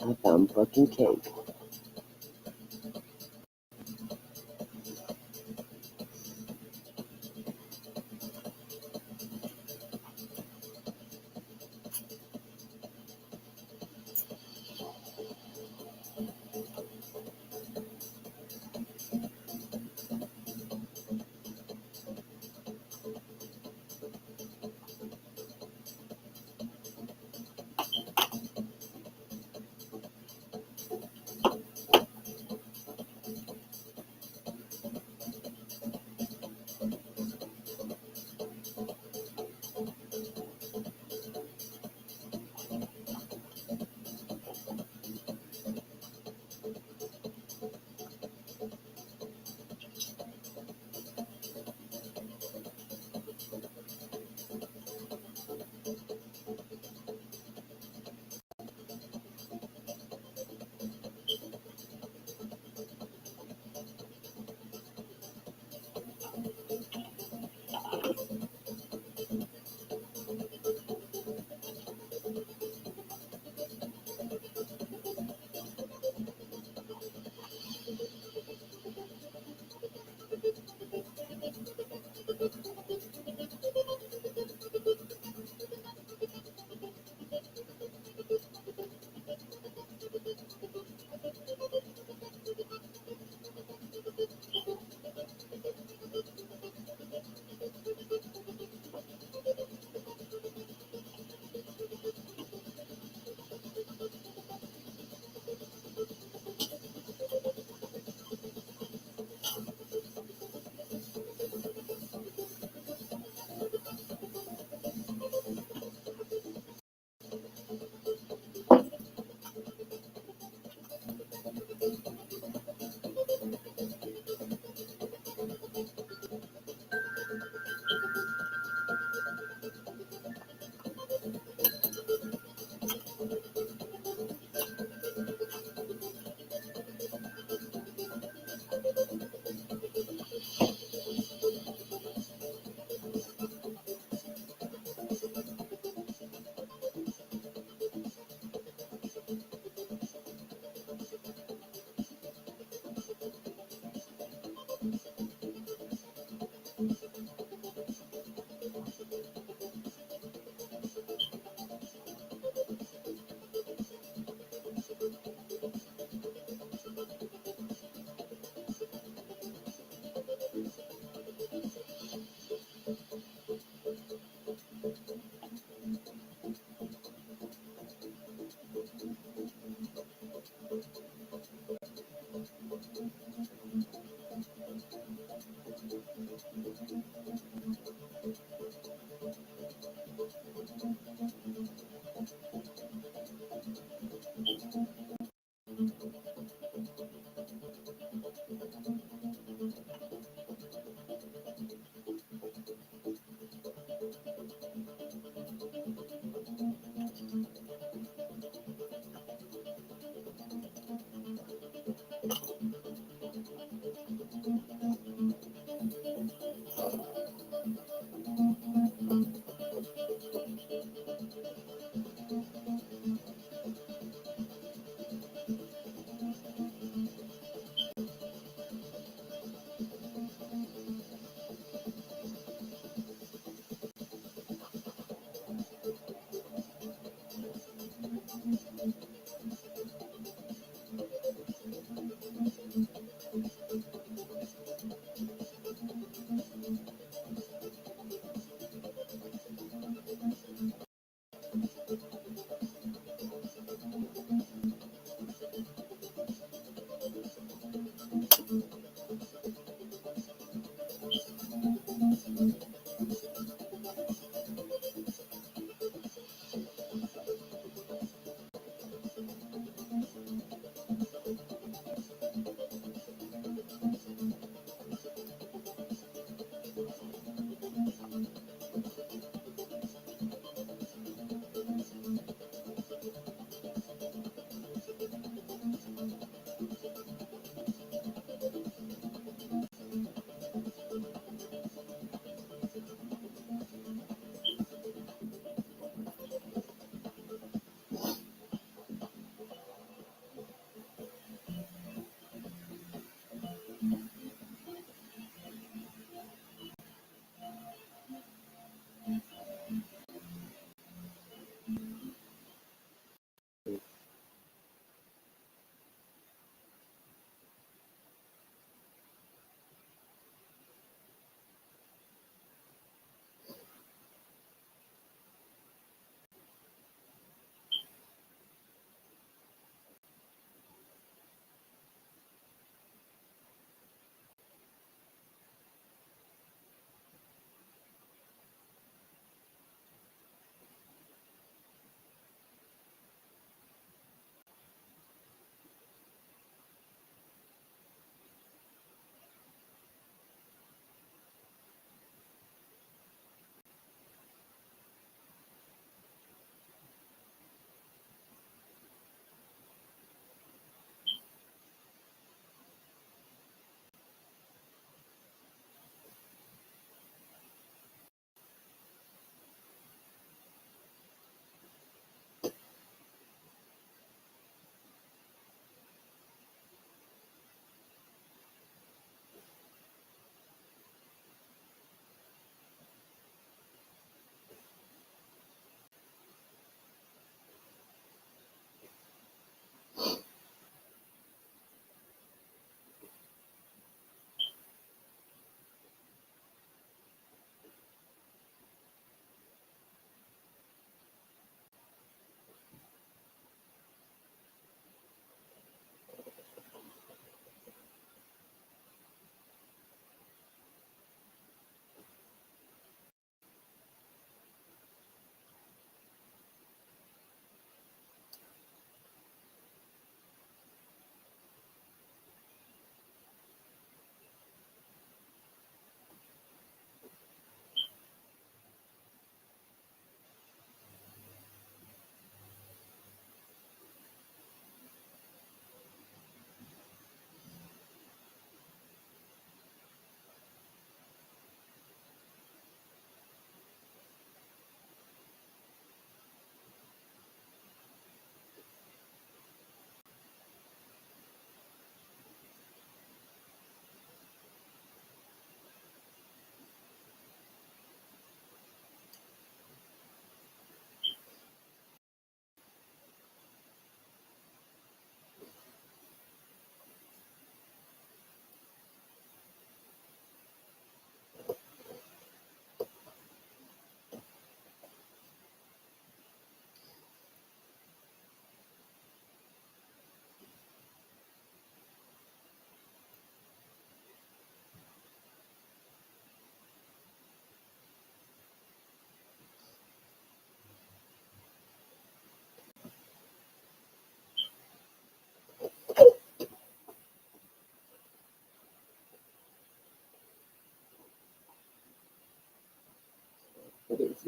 I found fucking cake.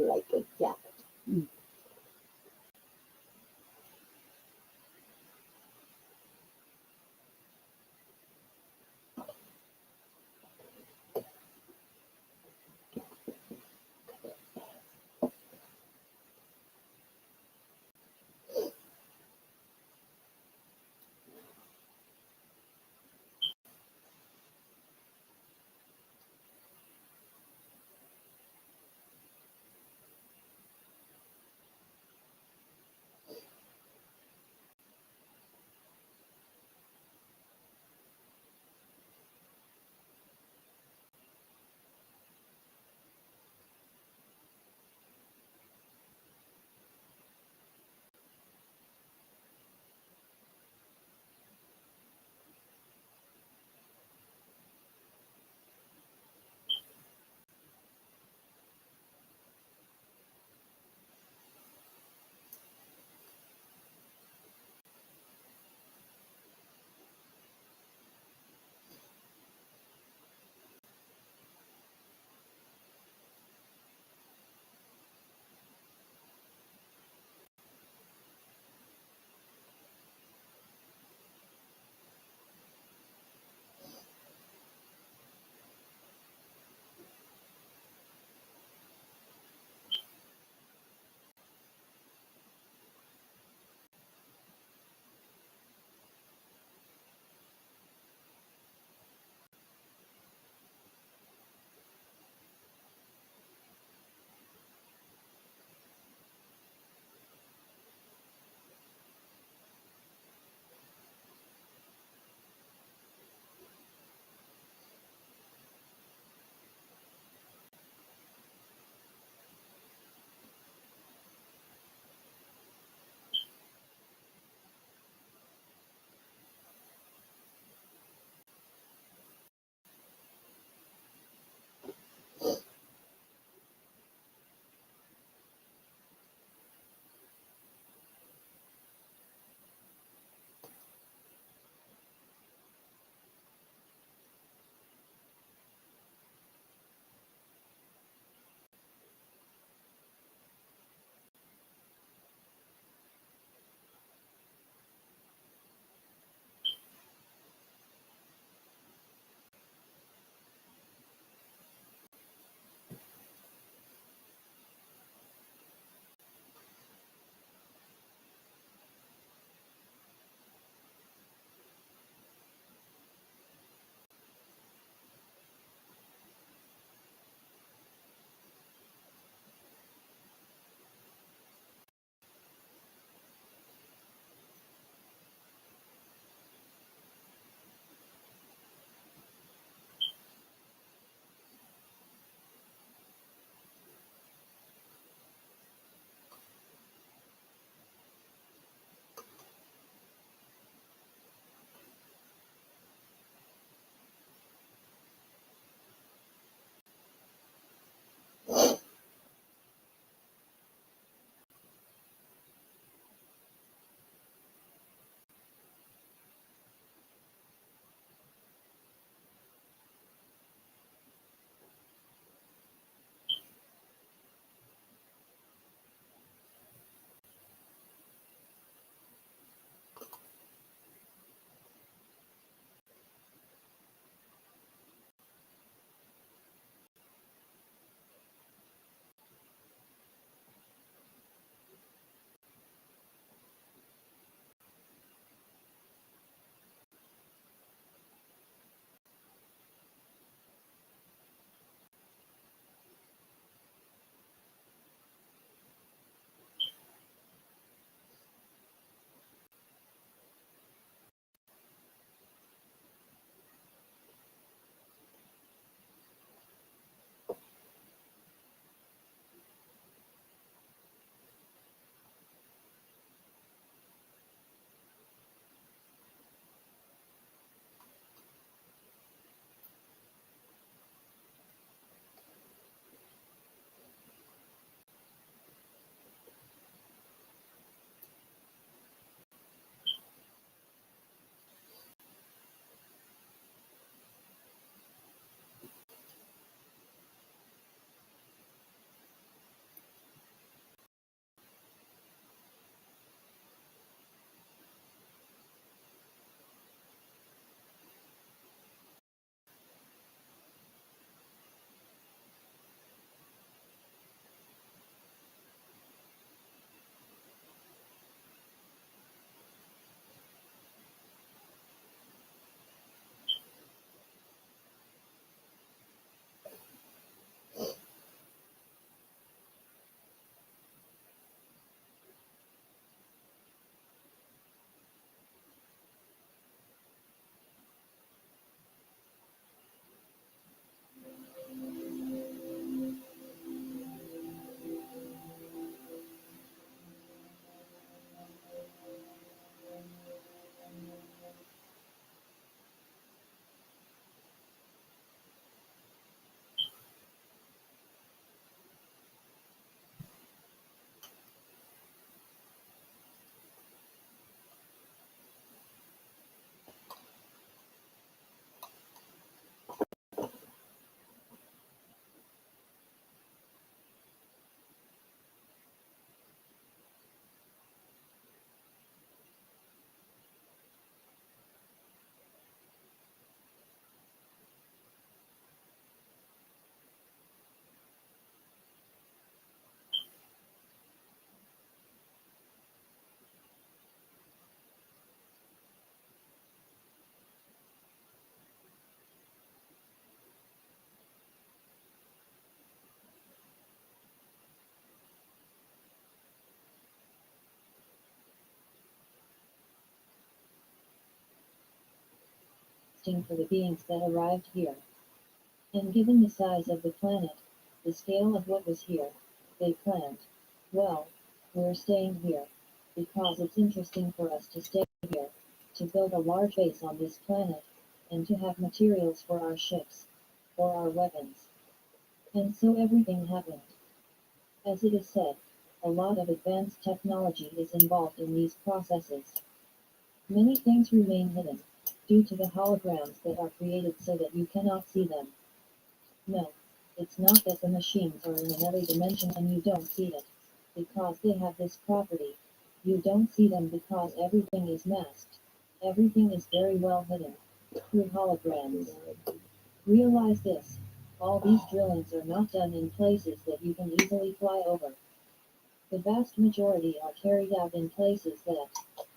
like a cat. interesting for the beings that arrived here. And given the size of the planet, the scale of what was here, they planned, well, we're staying here, because it's interesting for us to stay here, to build a large base on this planet, and to have materials for our ships, for our weapons. And so everything happened. As it is said, a lot of advanced technology is involved in these processes. Many things remain hidden, due to the holograms that are created so that you cannot see them. No, it's not that the machines are in another dimension and you don't see it, because they have this property. You don't see them because everything is masked. Everything is very well hidden, through holograms. Realize this, all these drillings are not done in places that you can easily fly over. The vast majority are carried out in places that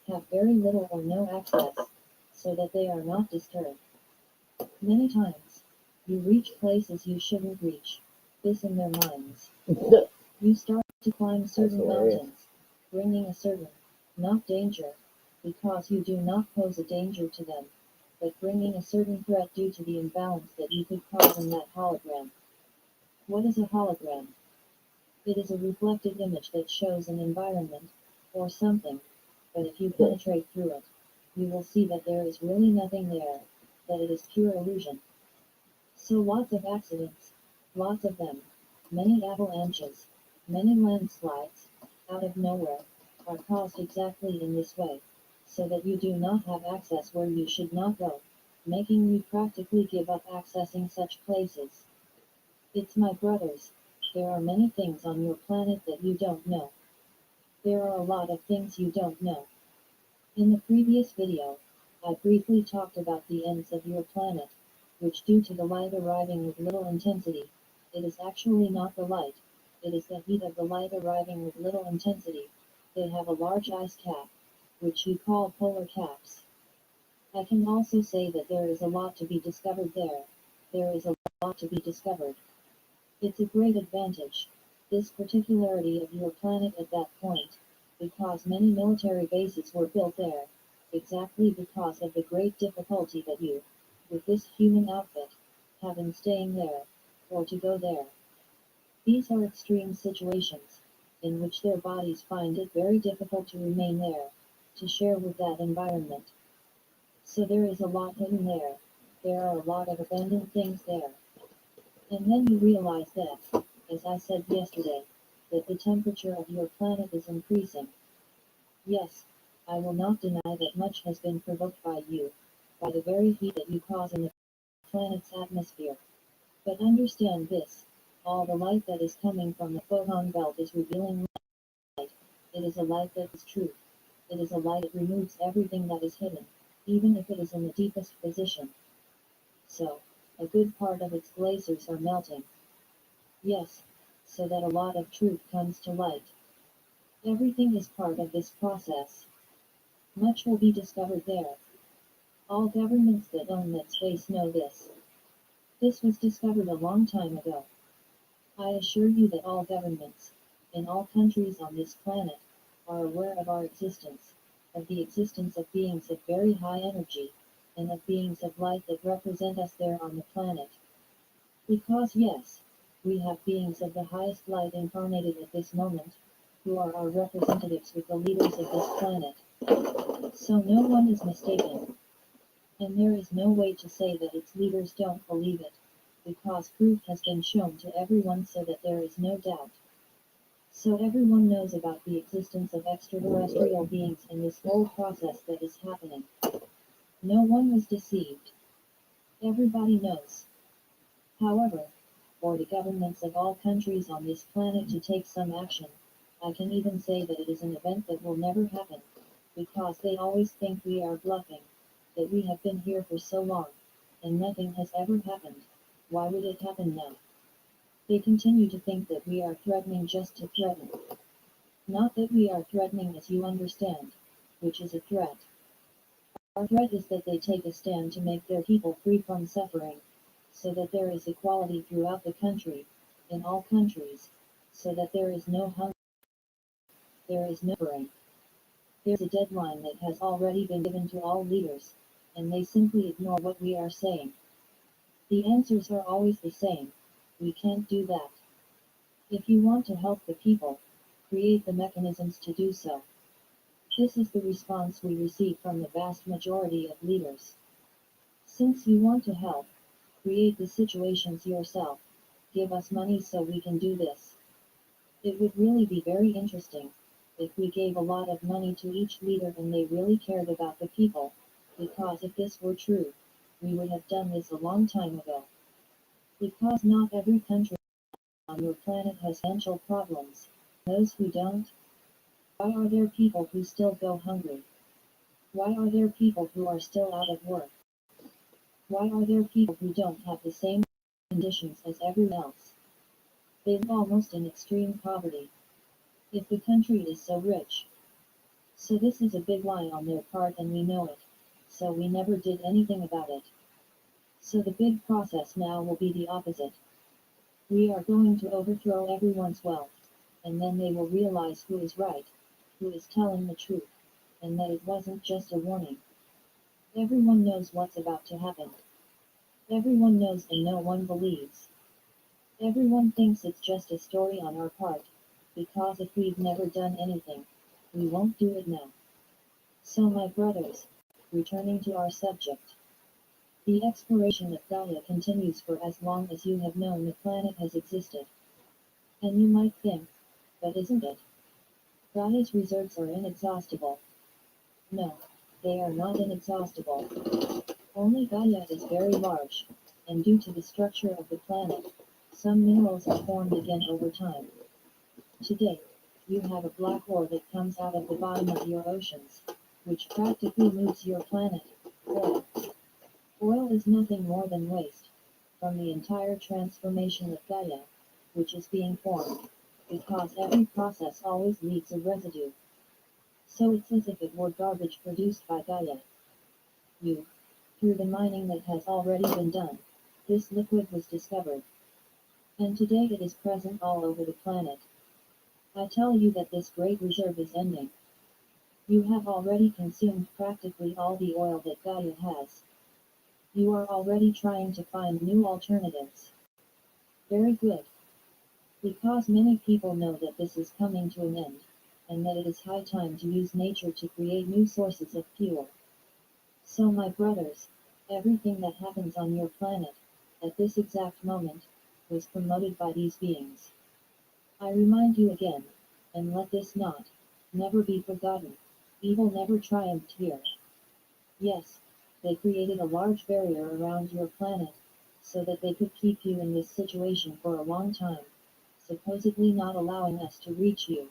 have very little or no access, so that they are not disturbed. Many times, you reach places you shouldn't reach, this in their minds. You start to climb certain mountains, bringing a certain, not danger, because you do not pose a danger to them, but bringing a certain threat due to the imbalance that you could cause in that hologram. What is a hologram? It is a reflected image that shows an environment, or something, but if you penetrate through it, you will see that there is really nothing there, that it is pure illusion. So lots of accidents, lots of them, many avalanches, many landslides, out of nowhere, are caused exactly in this way, so that you do not have access where you should not go, making you practically give up accessing such places. It's my brothers, there are many things on your planet that you don't know. There are a lot of things you don't know. In the previous video, I briefly talked about the ends of your planet, which due to the light arriving with little intensity, it is actually not the light, it is the heat of the light arriving with little intensity. They have a large ice cap, which you call polar caps. I can also say that there is a lot to be discovered there. There is a lot to be discovered. It's a great advantage, this particularity of your planet at that point, because many military bases were built there, exactly because of the great difficulty that you, with this human outfit, have in staying there, or to go there. These are extreme situations, in which their bodies find it very difficult to remain there, to share with that environment. So there is a lot hidden there, there are a lot of abandoned things there. And then you realize that, as I said yesterday, that the temperature of your planet is increasing. Yes, I will not deny that much has been provoked by you, by the very heat that you cause in the planet's atmosphere. But understand this, all the light that is coming from the photon belt is revealing light. It is a light that is truth. It is a light that removes everything that is hidden, even if it is in the deepest position. So, a good part of its glaciers are melting. Yes, so that a lot of truth comes to light. Everything is part of this process. Much will be discovered there. All governments that own that space know this. This was discovered a long time ago. I assure you that all governments, in all countries on this planet, are aware of our existence, of the existence of beings of very high energy, and of beings of light that represent us there on the planet. Because yes, we have beings of the highest light incarnated at this moment, who are our representatives with the leaders of this planet. So no one is mistaken. And there is no way to say that its leaders don't believe it, because proof has been shown to everyone so that there is no doubt. So everyone knows about the existence of extraterrestrial beings in this whole process that is happening. No one was deceived. Everybody knows. However, for the governments of all countries on this planet to take some action, I can even say that it is an event that will never happen, because they always think we are bluffing, that we have been here for so long, and nothing has ever happened. Why would it happen now? They continue to think that we are threatening just to threaten. Not that we are threatening as you understand, which is a threat. Our threat is that they take a stand to make their people free from suffering, so that there is equality throughout the country, in all countries, so that there is no hunger, there is no suffering. There's a deadline that has already been given to all leaders, and they simply ignore what we are saying. The answers are always the same. We can't do that. If you want to help the people, create the mechanisms to do so. This is the response we receive from the vast majority of leaders. Since you want to help, create the situations yourself. Give us money so we can do this. It would really be very interesting if we gave a lot of money to each leader and they really cared about the people, because if this were true, we would have done this a long time ago. Because not every country on your planet has financial problems. Those who don't? Why are there people who still go hungry? Why are there people who are still out of work? Why are there people who don't have the same conditions as everyone else? They live almost in extreme poverty. If the country is so rich. So this is a big lie on their part and we know it. So we never did anything about it. So the big process now will be the opposite. We are going to overthrow everyone's wealth, and then they will realize who is right, who is telling the truth, and that it wasn't just a warning. Everyone knows what's about to happen. Everyone knows and no one believes. Everyone thinks it's just a story on our part, because if we've never done anything, we won't do it now. So my brothers, returning to our subject. The exploration of Gaia continues for as long as you have known the planet has existed. And you might think, but isn't it? Gaia's reserves are inexhaustible. No, they are not inexhaustible. Only Gaia is very large, and due to the structure of the planet, some minerals are formed again over time. Today, you have a black ore that comes out of the bottom of your oceans, which practically moves your planet. Oil. Oil is nothing more than waste, from the entire transformation of Gaia, which is being formed, because every process always leaves a residue. So it's as if it were garbage produced by Gaia. Through the mining that has already been done, this liquid was discovered. And today it is present all over the planet. I tell you that this great reserve is ending. You have already consumed practically all the oil that Gaia has. You are already trying to find new alternatives. Very good. Because many people know that this is coming to an end, and that it is high time to use nature to create new sources of fuel. So my brothers, everything that happens on your planet, at this exact moment, was promoted by these beings. I remind you again, and let this never be forgotten. Evil never triumphed here. Yes, they created a large barrier around your planet, so that they could keep you in this situation for a long time, supposedly not allowing us to reach you.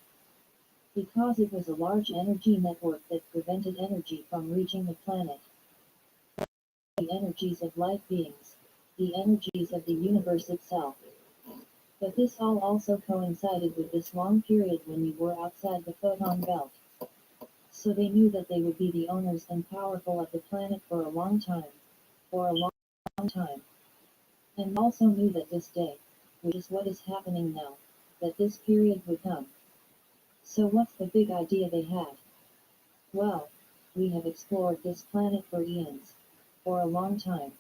Because it was a large energy network that prevented energy from reaching the planet. The energies of life beings, the energies of the universe itself. But this all also coincided with this long period when you were outside the photon belt. So they knew that they would be the owners and powerful of the planet for a long time. For a long time. And also knew that this day, which is what is happening now, that this period would come. So what's the big idea they had? Well, we have explored this planet for eons. For a long time.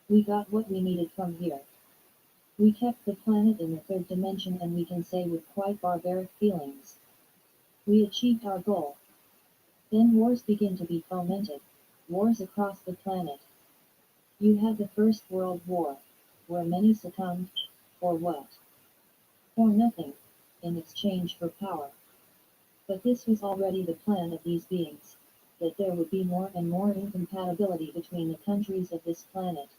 We got what we needed from here. We kept the planet in the third dimension and we can say with quite barbaric feelings. We achieved our goal. Then wars begin to be fomented. Wars across the planet. You had the First World War, where many succumbed. For what? For nothing, in exchange for power. But this was already the plan of these beings, that there would be more and more incompatibility between the countries of this planet.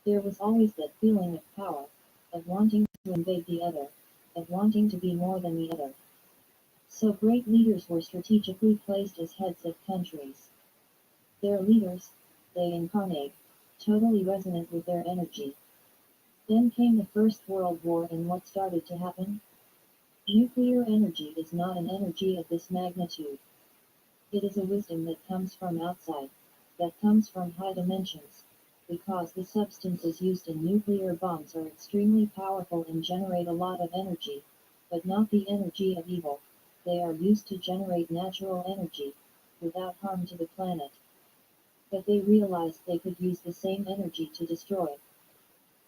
There was always that feeling of power, of wanting to invade the other, of wanting to be more than the other. So great leaders were strategically placed as heads of countries. Their leaders, they incarnate, totally resonant with their energy. Then came the First World War and what started to happen? Nuclear energy is not an energy of this magnitude. It is a wisdom that comes from outside, that comes from high dimensions, because the substances used in nuclear bombs are extremely powerful and generate a lot of energy, but not the energy of evil. They are used to generate natural energy, without harm to the planet. But they realized they could use the same energy to destroy.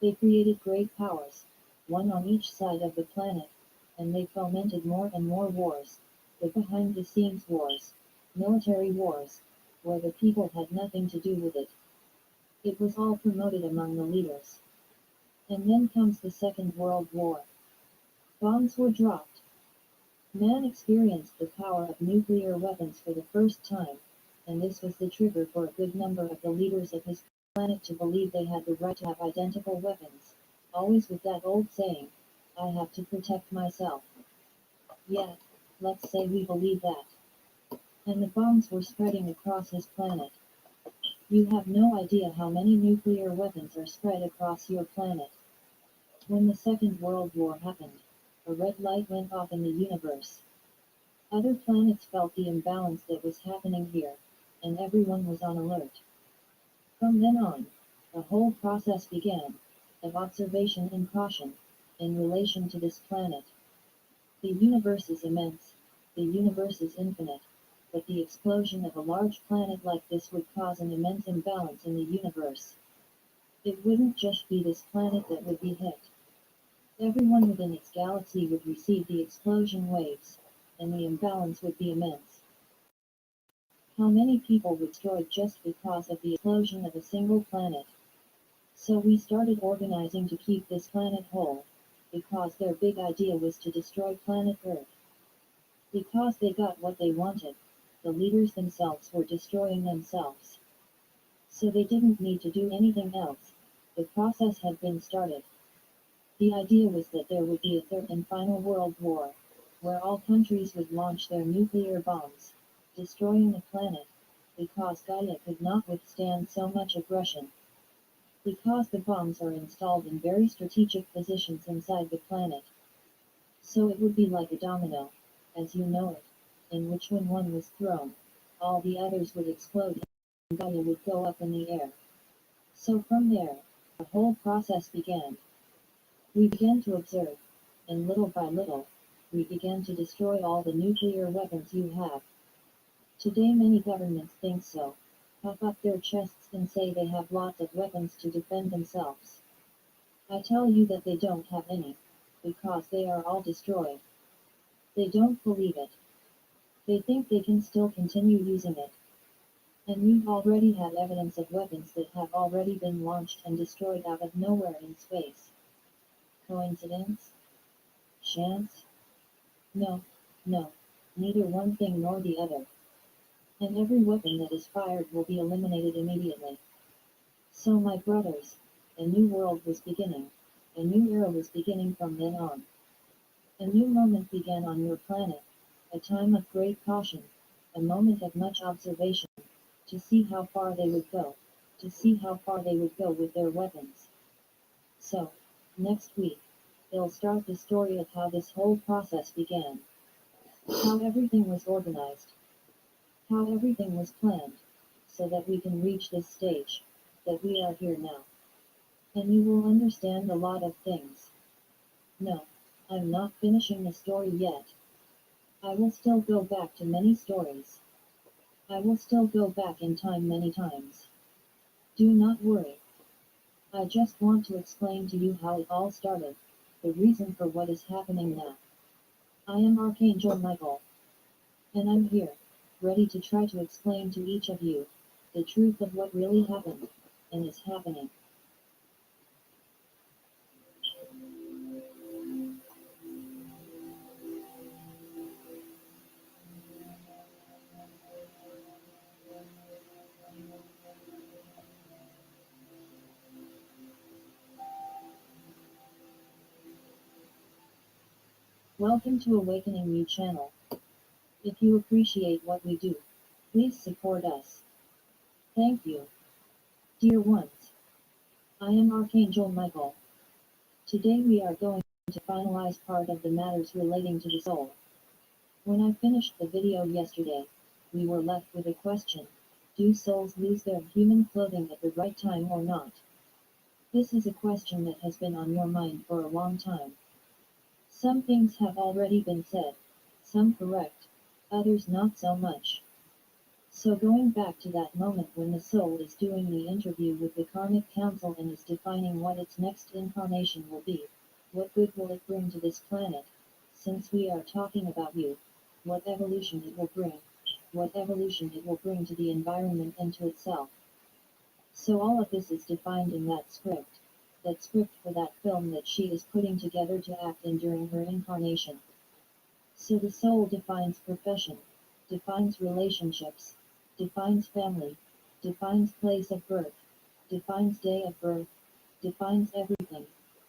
They created great powers, one on each side of the planet, and they fomented more and more wars, the behind-the-scenes wars, military wars, where the people had nothing to do with it. It was all promoted among the leaders. And then comes the Second World War. Bombs were dropped. Man experienced the power of nuclear weapons for the first time, and this was the trigger for a good number of the leaders of his planet to believe they had the right to have identical weapons, always with that old saying, I have to protect myself. Yeah, let's say we believe that. And the bombs were spreading across his planet. You have no idea how many nuclear weapons are spread across your planet. When the Second World War happened, a red light went off in the universe. Other planets felt the imbalance that was happening here, and everyone was on alert. From then on, a whole process began, of observation and caution, in relation to this planet. The universe is immense, the universe is infinite, but the explosion of a large planet like this would cause an immense imbalance in the universe. It wouldn't just be this planet that would be hit. Everyone within its galaxy would receive the explosion waves, and the imbalance would be immense. How many people were destroyed just because of the explosion of a single planet? So we started organizing to keep this planet whole, because their big idea was to destroy planet Earth. Because they got what they wanted, the leaders themselves were destroying themselves. So they didn't need to do anything else, the process had been started. The idea was that there would be a third and final world war, where all countries would launch their nuclear bombs, destroying the planet, because Gaia could not withstand so much aggression. Because the bombs are installed in very strategic positions inside the planet. So it would be like a domino, as you know it, in which when one was thrown, all the others would explode and Gaia would go up in the air. So from there, the whole process began. We began to observe, and little by little, we began to destroy all the nuclear weapons you have. Today many governments think so, puff up their chests and say they have lots of weapons to defend themselves. I tell you that they don't have any, because they are all destroyed. They don't believe it. They think they can still continue using it. And we've already had evidence of weapons that have already been launched and destroyed out of nowhere in space. Coincidence? Chance? No, no, neither one thing nor the other. And every weapon that is fired will be eliminated immediately. So my brothers, a new world was beginning, a new era was beginning from then on. A new moment began on your planet, a time of great caution, a moment of much observation, to see how far they would go, to see how far they would go with their weapons. So, next week, they'll start the story of how this whole process began. How everything was organized. How everything was planned, so that we can reach this stage, that we are here now. And you will understand a lot of things. No, I'm not finishing the story yet. I will still go back to many stories. I will still go back in time many times. Do not worry. I just want to explain to you how it all started, the reason for what is happening now. I am Archangel Michael. And I'm here, ready to try to explain to each of you, the truth of what really happened, and is happening. Welcome to Awakening You channel. If you appreciate what we do, please support us. Thank you. Dear ones, I am Archangel Michael. Today we are going to finalize part of the matters relating to the soul. When I finished the video yesterday, we were left with a question: do souls lose their human clothing at the right time or not? This is a question that has been on your mind for a long time. Some things have already been said, some correct, others not so much. So going back to that moment when the soul is doing the interview with the karmic council and is defining what its next incarnation will be, what good will it bring to this planet, since we are talking about you, what evolution it will bring, what evolution it will bring to the environment and to itself. So all of this is defined in that script for that film that she is putting together to act in during her incarnation. So the soul defines profession, defines relationships, defines family, defines place of birth, defines day of birth, defines everything.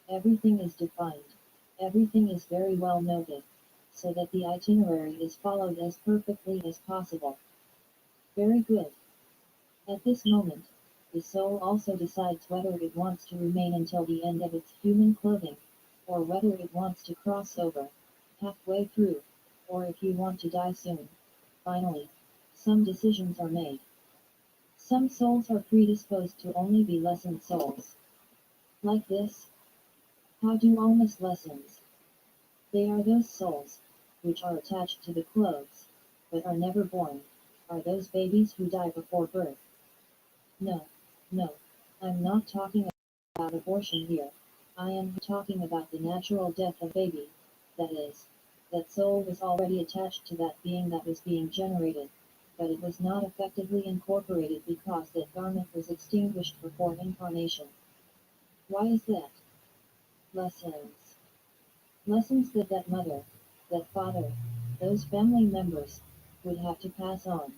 Everything is defined. Everything is very well noted, so that the itinerary is followed as perfectly as possible. Very good. At this moment, the soul also decides whether it wants to remain until the end of its human clothing, or whether it wants to cross over, halfway through, or if you want to die soon. Finally, some decisions are made. Some souls are predisposed to only be lessened souls. Like this. How do all miss lessons? They are those souls, which are attached to the clothes, but are never born, are those babies who die before birth. No, no, I'm not talking about abortion here. I am talking about the natural death of baby, that is, that soul was already attached to that being that was being generated, but it was not effectively incorporated because that garment was extinguished before incarnation. Why is that? Lessons. Lessons that that mother, that father, those family members, would have to pass on.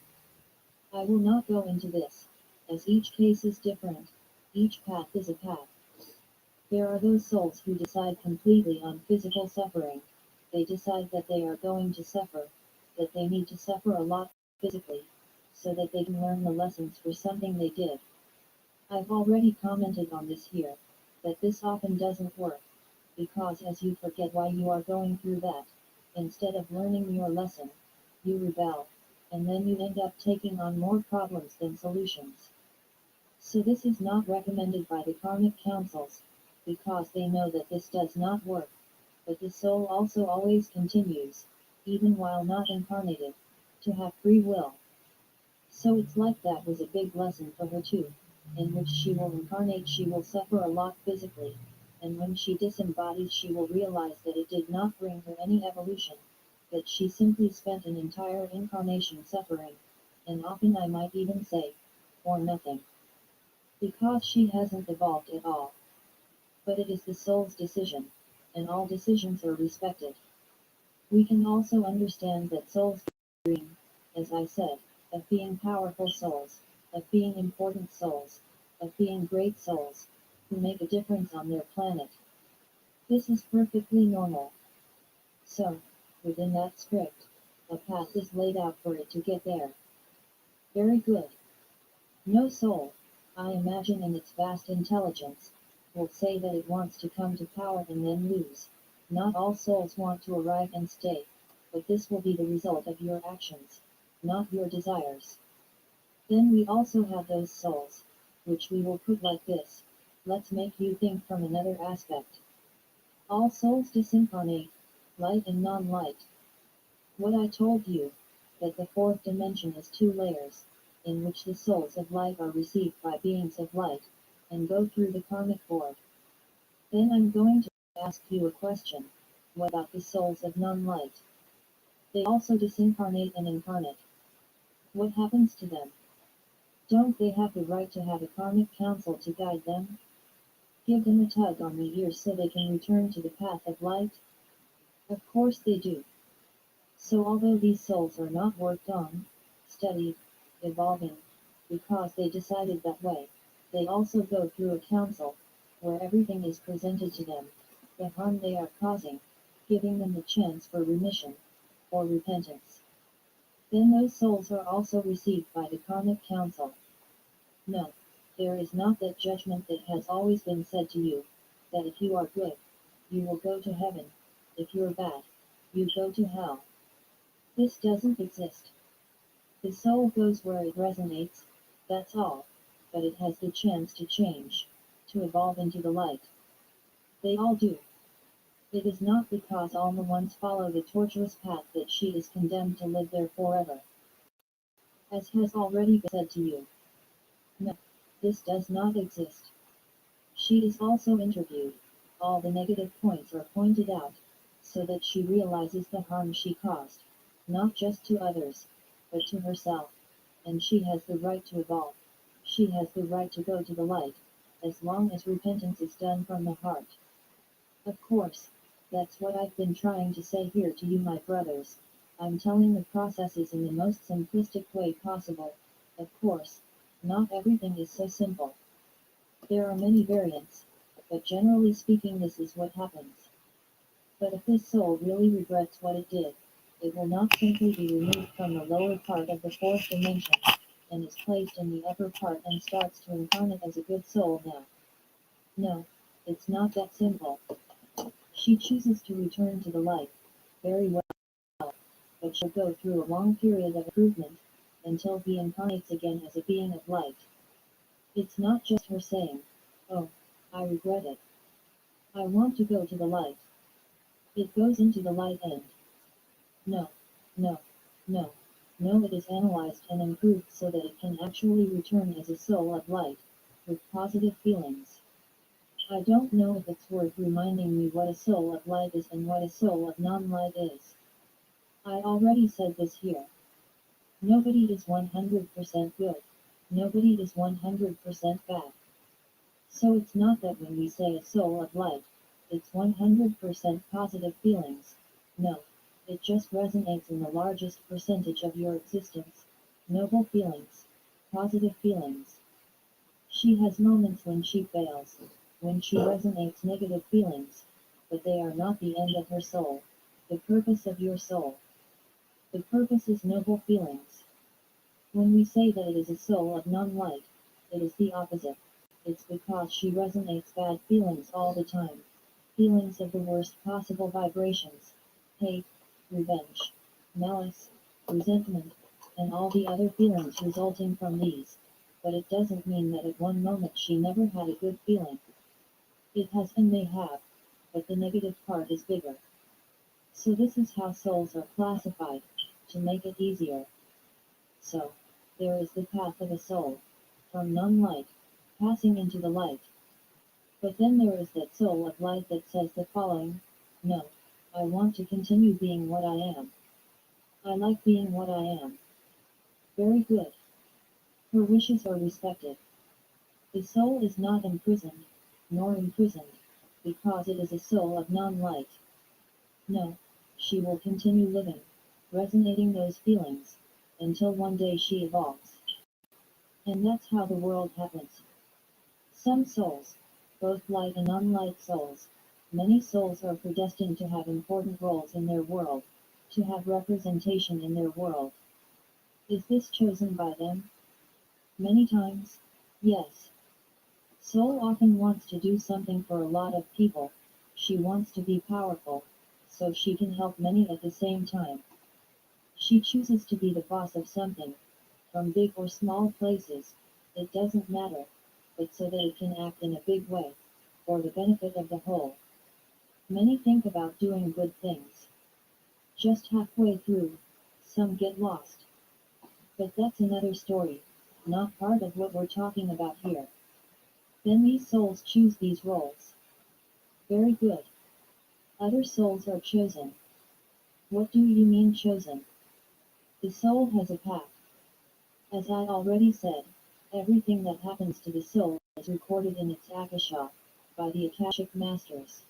I will not go into this, as each case is different, each path is a path. There are those souls who decide completely on physical suffering. They decide that they are going to suffer, that they need to suffer a lot physically, so that they can learn the lessons for something they did. I've already commented on this here, that this often doesn't work, because as you forget why you are going through that, instead of learning your lesson, you rebel, and then you end up taking on more problems than solutions. So this is not recommended by the karmic councils, because they know that this does not work, but the soul also always continues, even while not incarnated, to have free will. So it's like that was a big lesson for her too, in which she will incarnate she will suffer a lot physically, and when she disembodies she will realize that it did not bring her any evolution, that she simply spent an entire incarnation suffering, and often I might even say, for nothing. Because she hasn't evolved at all. But it is the soul's decision, and all decisions are respected. We can also understand that souls dream, as I said, of being powerful souls, of being important souls, of being great souls, who make a difference on their planet. This is perfectly normal. So, within that script, a path is laid out for it to get there. Very good. No soul, I imagine in its vast intelligence, will say that it wants to come to power and then lose. Not all souls want to arrive and stay, but this will be the result of your actions, not your desires. Then we also have those souls, which we will put like this. Let's make you think from another aspect. All souls disincarnate, light and non-light. What I told you, that the fourth dimension is two layers, in which the souls of light are received by beings of light, and go through the karmic board. Then I'm going to ask you a question. What about the souls of non-light? They also disincarnate and incarnate. What happens to them? Don't they have the right to have a karmic council to guide them? Give them a tug on the ear so they can return to the path of light? Of course they do. So although these souls are not worked on, studied, evolving, because they decided that way, they also go through a council, where everything is presented to them, the harm they are causing, giving them the chance for remission, or repentance. Then those souls are also received by the karmic council. No, there is not that judgment that has always been said to you, that if you are good, you will go to heaven, if you're bad, you go to hell. This doesn't exist. The soul goes where it resonates, that's all, but it has the chance to change, to evolve into the light. They all do. It is not because all the ones follow the torturous path that she is condemned to live there forever. As has already been said to you. No, this does not exist. She is also interviewed. All the negative points are pointed out, so that she realizes the harm she caused, not just to others, but to herself. And she has the right to evolve. She has the right to go to the light, as long as repentance is done from the heart. Of course, that's what I've been trying to say here to you, my brothers. I'm telling the processes in the most simplistic way possible. Of course, not everything is so simple. There are many variants, but generally speaking, this is what happens. But if this soul really regrets what it did, it will not simply be removed from the lower part of the fourth dimension, and is placed in the upper part and starts to incarnate as a good soul now. No, it's not that simple. She chooses to return to the light. Very well, but she'll go through a long period of improvement, until he incarnates again as a being of light. It's not just her saying, "Oh, I regret it. I want to go to the light." It goes into the light and no, no, no, no, it is analyzed and improved so that it can actually return as a soul of light, with positive feelings. I don't know if it's worth reminding me what a soul of light is and what a soul of non-light is. I already said this here. Nobody is 100% good. Nobody is 100% bad. So it's not that when we say a soul of light, it's 100% positive feelings. No, it just resonates in the largest percentage of your existence. Noble feelings. Positive feelings. She has moments when she fails, when she resonates negative feelings, but they are not the end of her soul. The purpose of your soul. The purpose is noble feelings. When we say that it is a soul of non-light, it is the opposite. It's because she resonates bad feelings all the time. Feelings of the worst possible vibrations. Hate, revenge, malice, resentment, and all the other feelings resulting from these. But it doesn't mean that at one moment she never had a good feeling. It has and may have, but the negative part is bigger. So this is how souls are classified, to make it easier. So, there is the path of a soul, from non-light, passing into the light. But then there is that soul of light that says the following: no, I want to continue being what I am. I like being what I am. Very good. Her wishes are respected. The soul is not imprisoned, because it is a soul of non-light. No, she will continue living, resonating those feelings, until one day she evolves. And that's how the world happens. Some souls, both light and non-light souls, many souls are predestined to have important roles in their world, to have representation in their world. Is this chosen by them? Many times, yes. Soul often wants to do something for a lot of people. She wants to be powerful, so she can help many at the same time. She chooses to be the boss of something, from big or small places, it doesn't matter, but so that it can act in a big way, for the benefit of the whole. Many think about doing good things. Just halfway through, some get lost. But that's another story, not part of what we're talking about here. Then these souls choose these roles. Very good. Other souls are chosen. What do you mean chosen? The soul has a path. As I already said, everything that happens to the soul is recorded in its Akasha, by the Akashic Masters.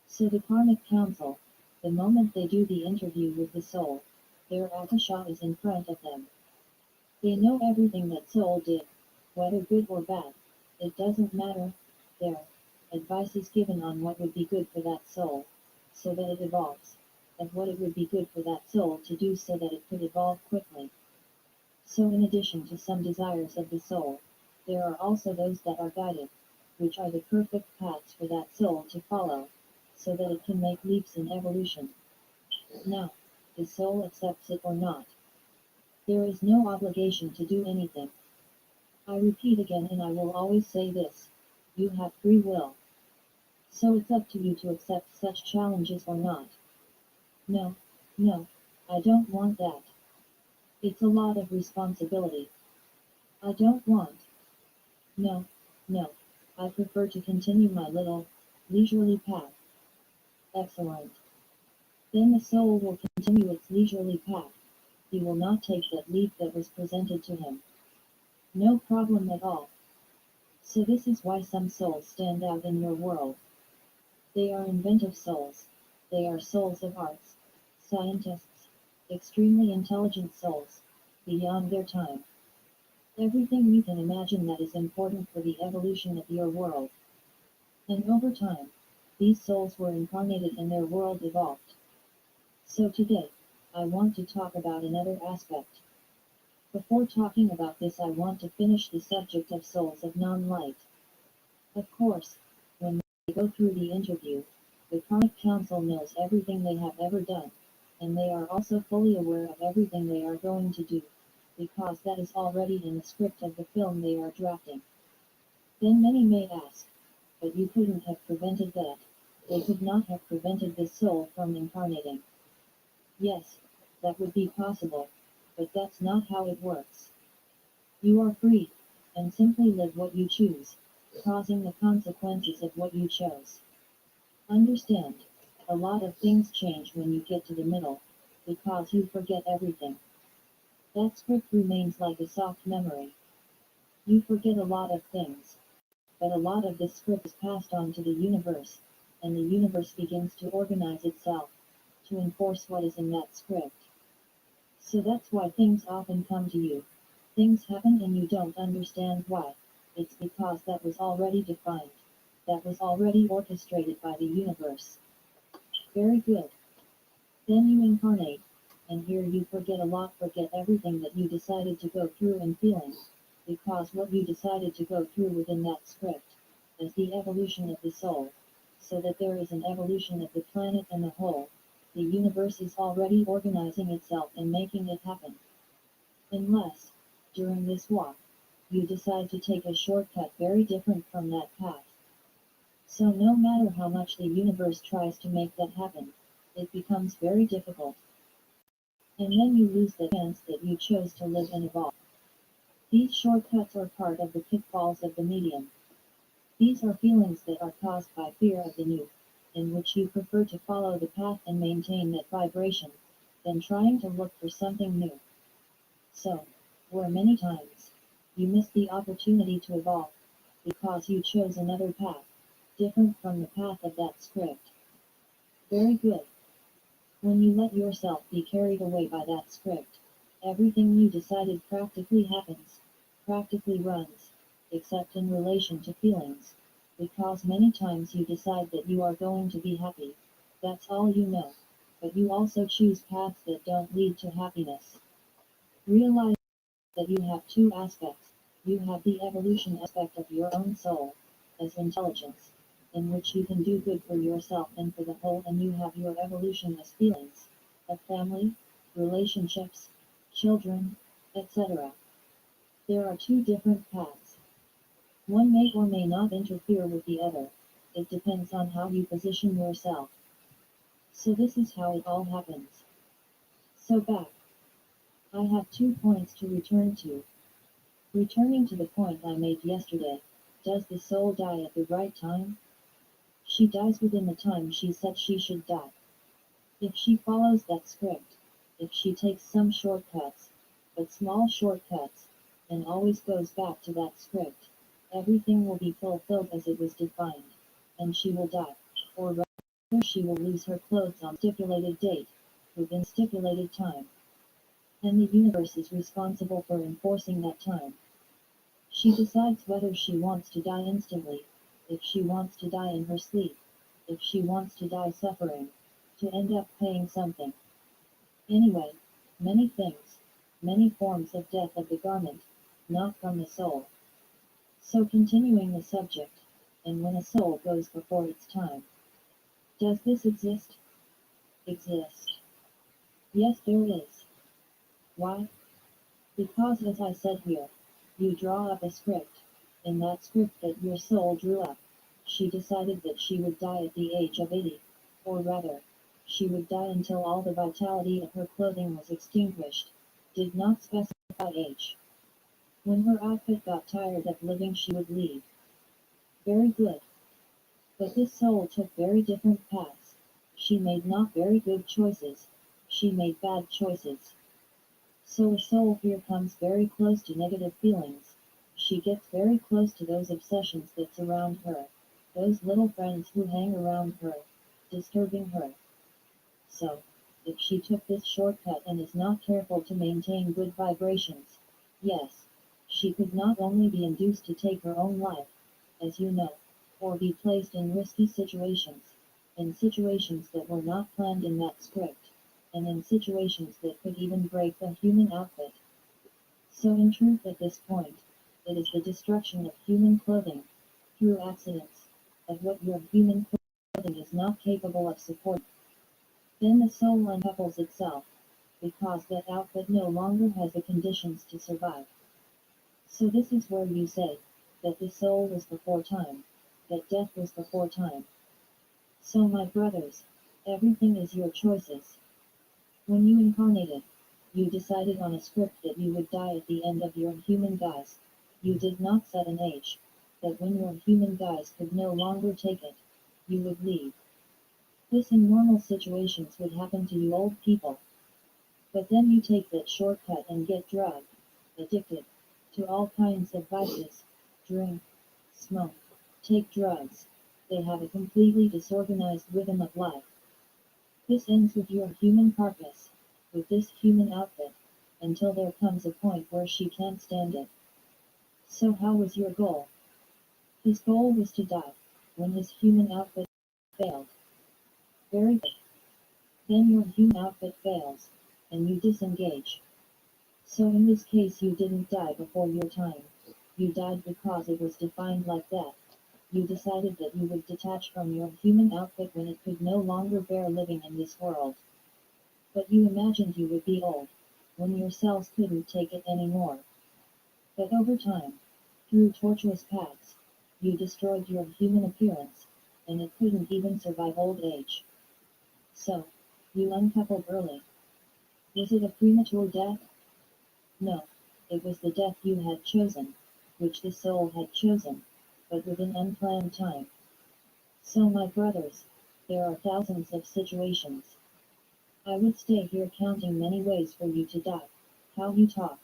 So the Karmic Council, the moment they do the interview with the soul, their Akasha is in front of them. They know everything that soul did, whether good or bad, it doesn't matter. Their advice is given on what would be good for that soul, so that it evolves, and what it would be good for that soul to do so that it could evolve quickly. So in addition to some desires of the soul, there are also those that are guided, which are the perfect paths for that soul to follow, so that it can make leaps in evolution. Now, the soul accepts it or not. There is no obligation to do anything. I repeat again, and I will always say this: you have free will. So it's up to you to accept such challenges or not. No, no, I don't want that. It's a lot of responsibility. I don't want. No, no. I prefer to continue my little, leisurely path. Excellent. Then the soul will continue its leisurely path. He will not take that leap that was presented to him. No problem at all. So this is why some souls stand out in your world. They are inventive souls. They are souls of arts, scientists, extremely intelligent souls, beyond their time. Everything you can imagine that is important for the evolution of your world. And over time, these souls were incarnated and their world evolved. So today, I want to talk about another aspect. Before talking about this, I want to finish the subject of souls of non-light. Of course, when they go through the interview, the Karmic Council knows everything they have ever done, and they are also fully aware of everything they are going to do, because that is already in the script of the film they are drafting. Then many may ask, but you couldn't have prevented that. They could not have prevented this soul from incarnating. Yes, that would be possible, but that's not how it works. You are free, and simply live what you choose, causing the consequences of what you chose. Understand, a lot of things change when you get to the middle, because you forget everything. That script remains like a soft memory. You forget a lot of things, but a lot of this script is passed on to the universe, and the universe begins to organize itself, to enforce what is in that script. So that's why things often come to you. Things happen and you don't understand why. It's because that was already defined. That was already orchestrated by the universe. Very good. Then you incarnate, and here you forget a lot, forget everything that you decided to go through and feeling, because what you decided to go through within that script is the evolution of the soul, so that there is an evolution of the planet and the whole. The universe is already organizing itself and making it happen. Unless, during this walk, you decide to take a shortcut very different from that path. So no matter how much the universe tries to make that happen, it becomes very difficult. And then you lose the chance that you chose to live and evolve. These shortcuts are part of the pitfalls of the medium. These are feelings that are caused by fear of the new, in which you prefer to follow the path and maintain that vibration, than trying to look for something new. So, where many times, you miss the opportunity to evolve, because you chose another path, different from the path of that script. Very good. When you let yourself be carried away by that script, everything you decided practically happens, practically runs, except in relation to feelings, because many times you decide that you are going to be happy, that's all you know, but you also choose paths that don't lead to happiness. Realize that you have two aspects. You have the evolution aspect of your own soul, as intelligence, in which you can do good for yourself and for the whole, and you have your evolution as feelings, of family, relationships, children, etc. There are two different paths. One may or may not interfere with the other. It depends on how you position yourself. So this is how it all happens. So back. I have 2 points to return to. Returning to the point I made yesterday, does the soul die at the right time? She dies within the time she said she should die. If she follows that script, if she takes some shortcuts, but small shortcuts, and always goes back to that script, everything will be fulfilled as it was defined, and she will die, or rather she will lose her clothes on stipulated date, within stipulated time. And the universe is responsible for enforcing that time. She decides whether she wants to die instantly, if she wants to die in her sleep, if she wants to die suffering, to end up paying something. Anyway, many things, many forms of death of the garment, not from the soul. So continuing the subject, and when a soul goes before its time, does this exist? Exist. Yes, there is. Why? Because as I said here, you draw up a script. In that script that your soul drew up, she decided that she would die at the age of 80, or rather, she would die until all the vitality of her clothing was extinguished, did not specify age. When her outfit got tired of living, she would leave. Very good. But this soul took very different paths. She made not very good choices. She made bad choices. So a soul here comes very close to negative feelings. She gets very close to those obsessions that surround her. Those little friends who hang around her, disturbing her. So, if she took this shortcut and is not careful to maintain good vibrations, yes, she could not only be induced to take her own life, as you know, or be placed in risky situations, in situations that were not planned in that script, and in situations that could even break the human outfit. So in truth at this point, it is the destruction of human clothing, through accidents, of what your human clothing is not capable of supporting. Then the soul uncouples itself, because that outfit no longer has the conditions to survive. So this is where you say, that the soul was before time, that death was before time. So my brothers, everything is your choices. When you incarnated, you decided on a script that you would die at the end of your human guise. You did not set an age, that when your human guise could no longer take it, you would leave. This in normal situations would happen to you old people. But then you take that shortcut and get drugged, addicted, to all kinds of vices, drink, smoke, take drugs. They have a completely disorganized rhythm of life. This ends with your human carcass, with this human outfit, until there comes a point where she can't stand it. So how was your goal? His goal was to die, when his human outfit failed. Very good. Then your human outfit fails, and you disengage. So in this case you didn't die before your time. You died because it was defined like that. You decided that you would detach from your human outfit when it could no longer bear living in this world. But you imagined you would be old, when your cells couldn't take it anymore. But over time, through tortuous paths, you destroyed your human appearance, and it couldn't even survive old age. So, you uncoupled early. Was it a premature death? No, it was the death you had chosen, which the soul had chosen, but with an unplanned time. So my brothers, there are thousands of situations. I would stay here counting many ways for you to die. How you talk.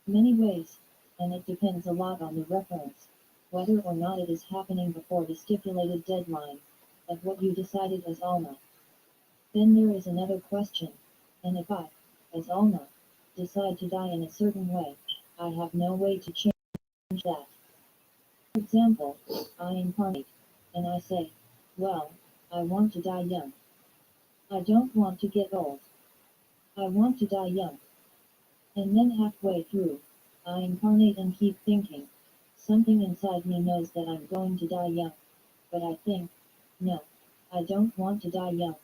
Many ways, and it depends a lot on the reference, whether or not it is happening before the stipulated deadline, of what you decided as Alma. Then there is another question, and if I, as Alma, decide to die in a certain way, I have no way to change that. For example, I incarnate, and I say, well, I want to die young. I don't want to get old. I want to die young. And then halfway through, I incarnate and keep thinking. Something inside me knows that I'm going to die young. But I think, no, I don't want to die young.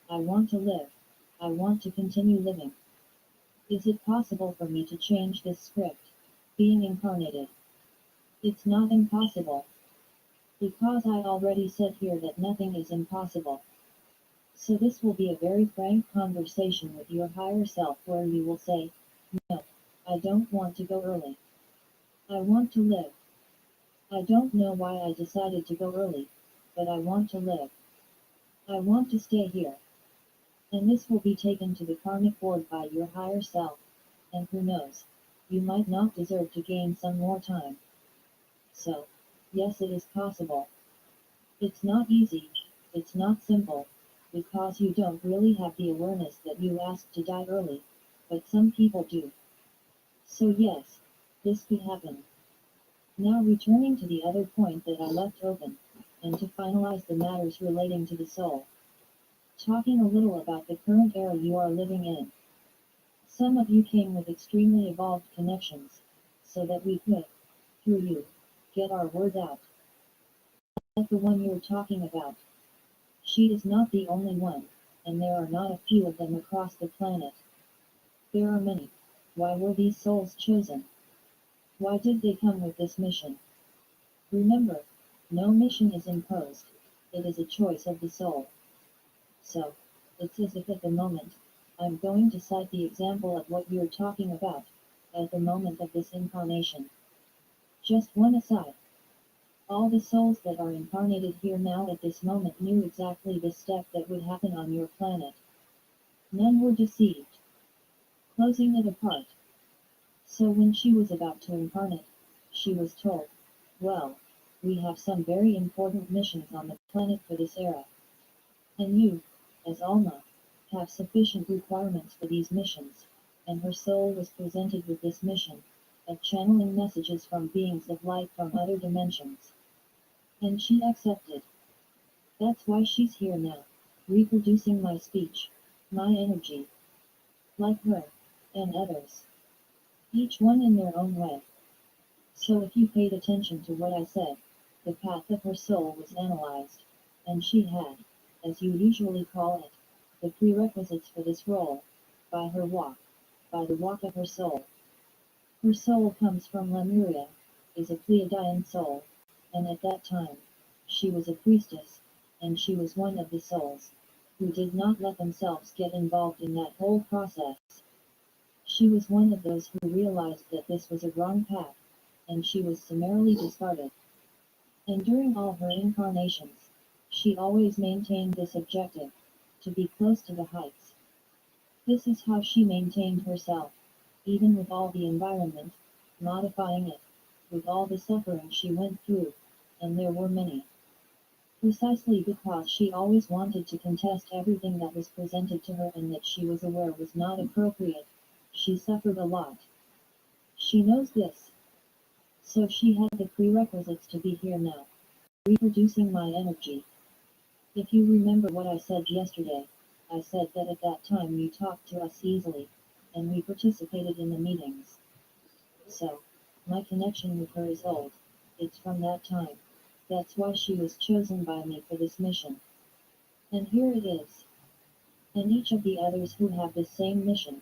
I want to live. I want to continue living. Is it possible for me to change this script? Being incarnated. It's not impossible. Because I already said here that nothing is impossible. So this will be a very frank conversation with your higher self where you will say, no, I don't want to go early. I want to live. I don't know why I decided to go early, but I want to live. I want to stay here. And this will be taken to the karmic board by your higher self, and who knows, you might not deserve to gain some more time. So, yes, it is possible. It's not easy, it's not simple, because you don't really have the awareness that you asked to die early, but some people do. So yes, this could happen. Now returning to the other point that I left open, and to finalize the matters relating to the soul. Talking a little about the current era you are living in. Some of you came with extremely evolved connections, so that we could, through you, get our word out. Like the one you're talking about. She is not the only one, and there are not a few of them across the planet. There are many. Why were these souls chosen? Why did they come with this mission? Remember, no mission is imposed. It is a choice of the soul. So, it's as if at the moment, I'm going to cite the example of what you're talking about, at the moment of this incarnation. Just one aside. All the souls that are incarnated here now at this moment knew exactly the step that would happen on your planet. None were deceived. Closing it apart. So when she was about to incarnate, she was told, well, we have some very important missions on the planet for this era. And you, as Alma, have sufficient requirements for these missions. And her soul was presented with this mission, of channeling messages from beings of light from other dimensions. And she accepted. That's why she's here now, reproducing my speech, my energy. Like her, and others. Each one in their own way. So if you paid attention to what I said, the path of her soul was analyzed, and she had, as you usually call it, the prerequisites for this role, by her walk, by the walk of her soul. Her soul comes from Lemuria, is a Pleiadian soul, and at that time, she was a priestess, and she was one of the souls, who did not let themselves get involved in that whole process. She was one of those who realized that this was a wrong path, and she was summarily discarded. And during all her incarnations, she always maintained this objective, to be close to the heights. This is how she maintained herself, even with all the environment, modifying it, with all the suffering she went through, and there were many. Precisely because she always wanted to contest everything that was presented to her and that she was aware was not appropriate, she suffered a lot. She knows this. So she had the prerequisites to be here now, reproducing my energy. If you remember what I said yesterday, I said that at that time you talked to us easily, and we participated in the meetings. So, my connection with her is old. It's from that time. That's why she was chosen by me for this mission. And here it is. And each of the others who have the same mission,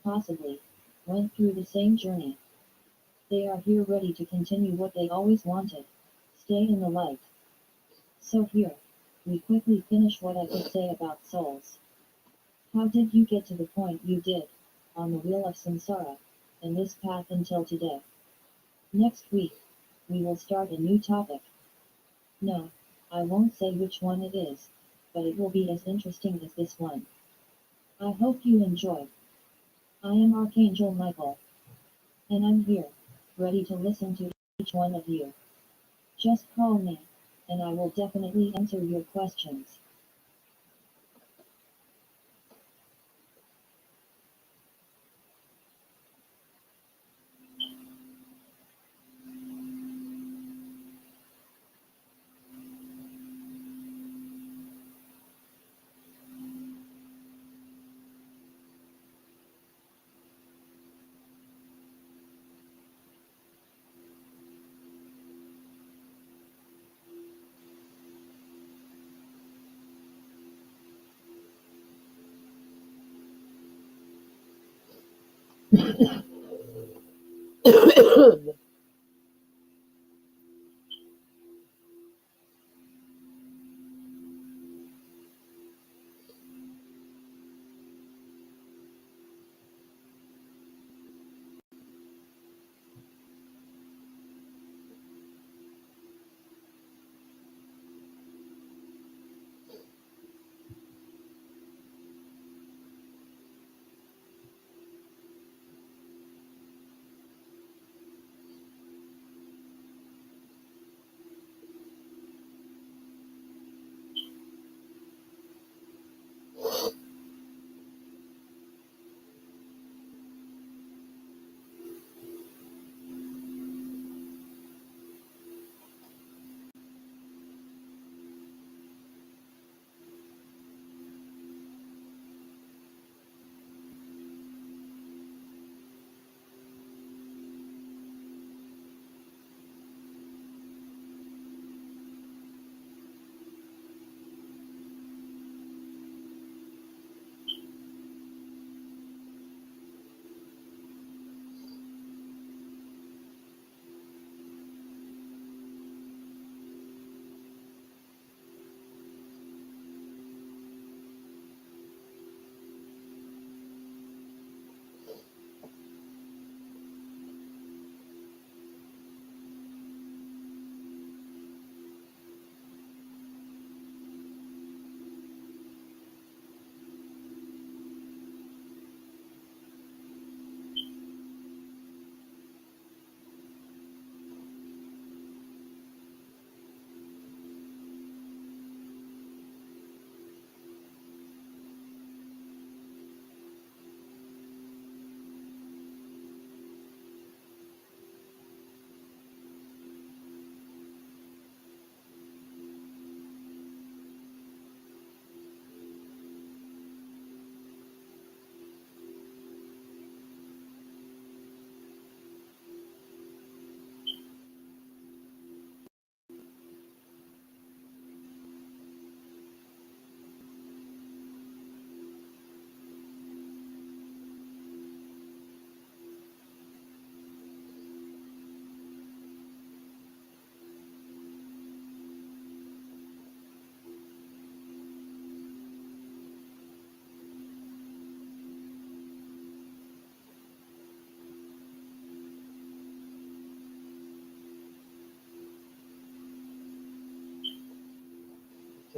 possibly, went through the same journey. They are here ready to continue what they always wanted. Stay in the light. So here, we quickly finish what I could say about souls. How did you get to the point you did, on the wheel of samsara, in this path until today? Next week, we will start a new topic. No, I won't say which one it is, but it will be as interesting as this one. I hope you enjoy. I am Archangel Michael. And I'm here, ready to listen to each one of you. Just call me, and I will definitely answer your questions.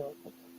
welcome.